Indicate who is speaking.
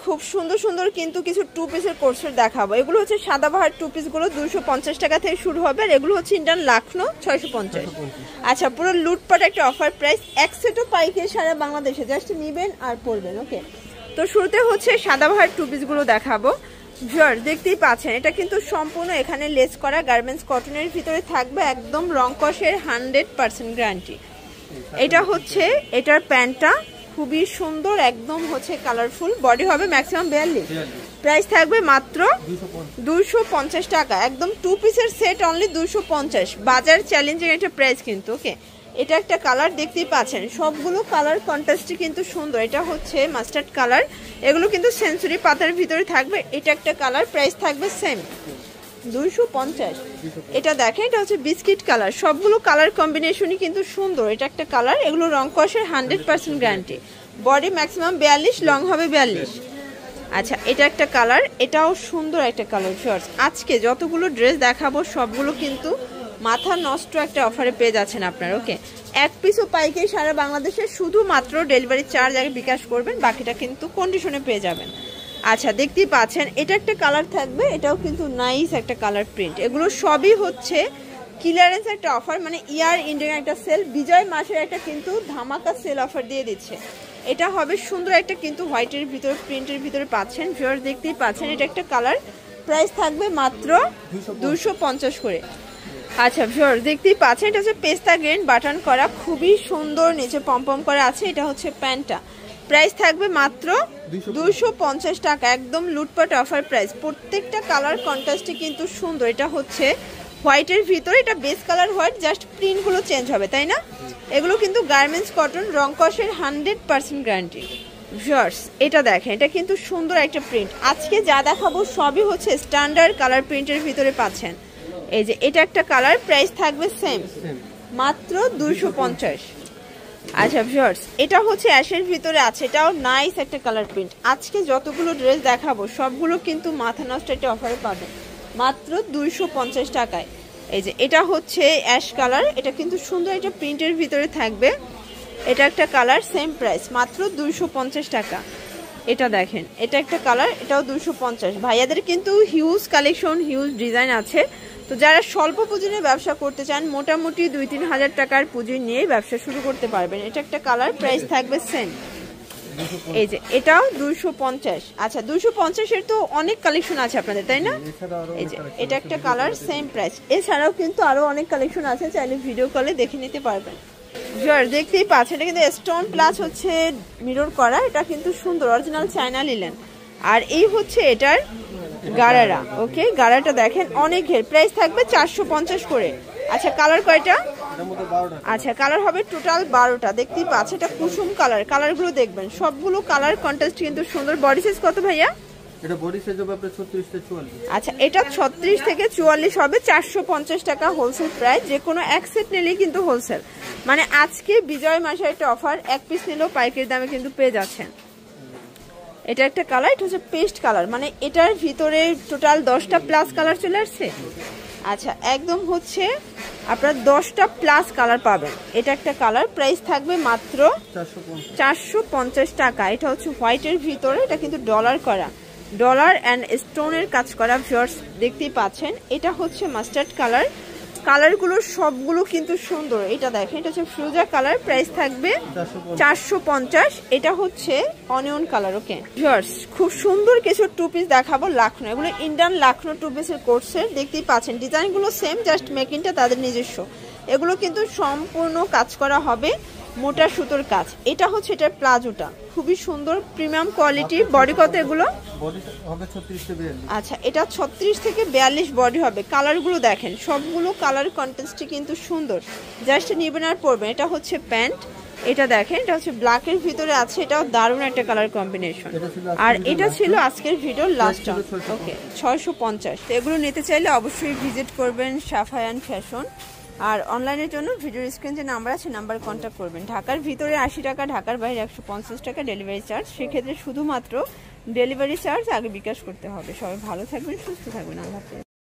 Speaker 1: খুব সুন্দর সুন্দর কিন্তু কিছু টু পিসের কোর্সের দেখাবো। এগুলো হচ্ছে সাদাবাহার টু পিসগুলো 250 টাকা থেকে শুরু হবে, আর এগুলো হচ্ছে ইন্ডিয়ান লাখনো 650। আচ্ছা, পুরো লুটপাট একটা অফার প্রাইস, এক সেটও পাইকারি সারা বাংলাদেশে, জাস্ট নেবেন আর পরবেন। ওকে, তো শুরুতে হচ্ছে সাদাবাহার টু পিসগুলো দেখাবো। ভিউয়ার্স দেখতেই পাচ্ছেন, এটা কিন্তু সম্পূর্ণ এখানে লেস করা গার্মেন্টস কটনের ভিতরে থাকবে, একদম রং কষের 100% গ্যারান্টি। এটা হচ্ছে এটার প্যান্টটা খুবই সুন্দর, একদম হচ্ছে কালারফুল, বডি হবে ম্যাক্সিমাম 42, প্রাইস থাকবে মাত্র 250 টাকা, একদম টু পিসের সেট অনলি 250, বাজার চ্যালেঞ্জিং একটা প্রাইস কিন্তু। ওকে, এটা একটা কালার দেখতেই পাচ্ছেন, সবগুলো কালার কন্ট্রাস্টই কিন্তু সুন্দর। এটা হচ্ছে মাস্টার্ড কালার, এগুলো কিন্তু সেঞ্চুরি পাতার ভিতরে থাকবে। এটা একটা কালার, প্রাইস থাকবে সেম 250। এটা দেখেন, এটা হচ্ছে বিস্কিট কালার, সবগুলো কালার কম্বিনেশনই কিন্তু সুন্দর। এটা একটা কালার, এগুলো রং কষের 100% গ্যারান্টি, বডি ম্যাক্সিমাম 42, লং হবে 42। আচ্ছা, এটা একটা কালার, এটাও সুন্দর একটা কালার। শর্টস আজকে যতগুলো ড্রেস দেখাবো সবগুলো কিন্তু মাথা নষ্ট একটা অফারে পেয়ে যাচ্ছেন আপনারা। ওকে, এক পিসও পাইকারি সারা বাংলাদেশে, শুধুমাত্র ডেলিভারি চার্জ আগে বিকাশ করবেন, বাকিটা কিন্তু কন্ডিশনে পেয়ে যাবেন। আচ্ছা, দেখতেই পাচ্ছেন, এটা একটা কালার থাকবে, এটাও কিন্তু নাইস একটা কালার প্রিন্ট। এগুলো সবই হচ্ছে ক্লিয়ারেন্স একটা অফার, মানে ইয়ার ইন্ডিয়ান একটা সেল, বিজয় মাসের একটা কিন্তু ধামাকা সেল অফার দিয়ে দিচ্ছে। এটা হবে সুন্দর একটা কিন্তু হোয়াইটের ভিতরে প্রিন্টের ভিতরে পাচ্ছেন। ভিউয়ার্স দেখতেই পাচ্ছেন, এটা একটা কালার, প্রাইস থাকবে মাত্র 250 করে। আচ্ছা ভিউয়ার্স দেখতেই পাচ্ছেন, এটা হচ্ছে পেস্তা গ্রিন বাটন করা, খুবই সুন্দর, নিচে পমপম করা আছে। এটা হচ্ছে প্যান্টটা, প্রাইস থাকবে মাত্র 250 টাকা, একদম লুটপাট অফার প্রাইস। প্রত্যেকটা কালার কন্ট্রাস্টে কিন্তু সুন্দর। এটা হচ্ছে হোয়াইটের ভিতরে, এটা বেস কালার হোয়াইট, জাস্ট প্রিন্টগুলো চেঞ্জ হবে, তাই না? এগুলো কিন্তু গার্মেন্টস কটন, রং কষের 100% গ্যারান্টি। ভিউয়ার্স এটা দেখেন, এটা কিন্তু সুন্দর একটা প্রিন্ট। আজকে যা দেখাবো সবই হচ্ছে স্ট্যান্ডার্ড কালার প্রিন্টের ভিতরে পাচ্ছেন। এই যে এটা একটা কালার, প্রাইস থাকবে সেম মাত্র 250। আচ্ছা ভিউয়ার্স, এটা হচ্ছে অ্যাশের ভিতরে আছে, এটাও নাইস একটা কালার প্রিন্ট। আজকে যতগুলো ড্রেস দেখাবো সবগুলো কিন্তু মাথা নষ্ট একটা অফারে পাবেন মাত্র 250 টাকায়। এই যে এটা হচ্ছে অ্যাশ কালার, এটা কিন্তু সুন্দর একটা প্রিন্টের ভিতরে থাকবে। এটা একটা কালার, সেম প্রাইস মাত্র 250 টাকা। এটা দেখেন, এটা একটা কালার, এটাও 250। ভাইয়াদের কিন্তু হিউজ কালেকশন, হিউজ ডিজাইন আছে। তো যারা স্বল্প পুঁজি নিয়ে ব্যবসা করতে চান, মোটামুটি 2-3 হাজার টাকার পুঁজি নিয়ে ব্যবসা শুরু করতে পারবেন। এটা একটা কালার, প্রাইস থাকবে সেম। এই যে এটাও 250। আচ্ছা 250 এর তো অনেক কালেকশন আছে আপনাদের, তাই না? এই যে এটা একটা কালার, সেম প্রাইস। এছাড়াও কিন্তু আরো অনেক কালেকশন আছে, চাইলে ভিডিও কলে দেখে নিতে পারবেন। ভিউয়ার দেখতেই পাচ্ছেন, এটা কিন্তু স্টোন প্লাস হচ্ছে মিরর করা, এটা কিন্তু সুন্দর, অরিজিনাল চায়না লিলেন। আর এই হচ্ছে এটার গারারা। ওকে, গারাটা দেখেন অনেক ঘের, প্রাইস থাকবে 450 করে। আচ্ছা কালার কয়টা? আচ্ছা কালার হবে টোটাল 12টা। দেখতেই পাচ্ছেন, এটা কুসুম কালার, কালারগুলো দেখবেন সবগুলো কালার কন্ট্রাস্ট কিন্তু সুন্দর। বডি সাইজ কত ভাইয়া?
Speaker 2: এটা বডি সাইজ হবে আপনার 36 থেকে 44।
Speaker 1: আচ্ছা এটা 36 থেকে 44 হবে, 450 টাকা হোলসেল প্রাইস। যে কোনো এক সেট নিলেই কিন্তু হোলসেল, মানে আজকে বিজয় মাসের একটা অফার, এক পিস নিলেও পাইকারি দামে কিন্তু পেয়ে যাচ্ছেন। এটা একটা কালার, এটা হচ্ছে পেস্ট কালার, মানে এটার ভিতরে টোটাল 10টা প্লাস কালার চলে আসছে। আচ্ছা একদম হচ্ছে আপনারা 10টা প্লাস কালার পাবেন। এটা একটা কালার, প্রাইস থাকবে মাত্র 450 টাকা। এটা হচ্ছে হোয়াইটের ভিতরে, এটা কিন্তু ডলার করা, ডলার অ্যান্ড স্টোনের কাজ করা। ভিউয়ার্স দেখতেই পাচ্ছেন, এটা হচ্ছে মাস্টার্ড কালার, কালারগুলো সবগুলো কিন্তু সুন্দর। এটা দেখেন, এটা হচ্ছে ফিরোজা কালার, প্রাইস থাকবে 450। এটা হচ্ছে অনিয়ন কালার। ওকে ভিউয়ার্স, খুব সুন্দর কিছু টু পিস দেখাবো লাখনো, এগুলো ইন্ডিয়ান লাখনো টু পিসের কোর্সের। দেখতেই পাচ্ছেন ডিজাইনগুলো সেম, জাস্ট মেকিংটা তাদের নিজস্ব। এগুলো কিন্তু সম্পূর্ণ কাজ করা হবে, মোটা সুতোর কাজ। এটা হচ্ছে এটার প্লাজোটা, খুবই সুন্দর, প্রিমিয়াম কোয়ালিটি। বডি কত এগুলো?
Speaker 2: বডি হবে 36 থেকে 42।
Speaker 1: আচ্ছা এটা 36 থেকে 42 বডি হবে। কালারগুলো দেখেন, সবগুলো কালার কন্ট্রাস্টই কিন্তু সুন্দর, জাস্ট নিবেন আর পরবেন। এটা হচ্ছে প্যান্ট, এটা দেখেন, এটা হচ্ছে ব্ল্যাকের ভিতরে আছে, এটাও দারুণ একটা কালার কম্বিনেশন। আর এটা ছিল আজকের ভিডিওর লাস্ট। ওকে 650। তো এগুলো নিতে চাইলে অবশ্যই ভিজিট করবেন সাফায়ান ফ্যাশন। আর অনলাইনের জন্য ভিডিওর স্ক্রিন যে নাম্বার আছে, নাম্বার কন্ট্যাক্ট করবেন। ঢাকার ভিতরে 80 টাকা, ঢাকার বাইরে 150 টাকা ডেলিভারি চার্জ। সেক্ষেত্রে শুধুমাত্র ডেলিভারি চার্জ আগে বিকাশ করতে হবে। সবাই ভালো থাকবেন, সুস্থ থাকবেন, আল্লাহ হাফেজ।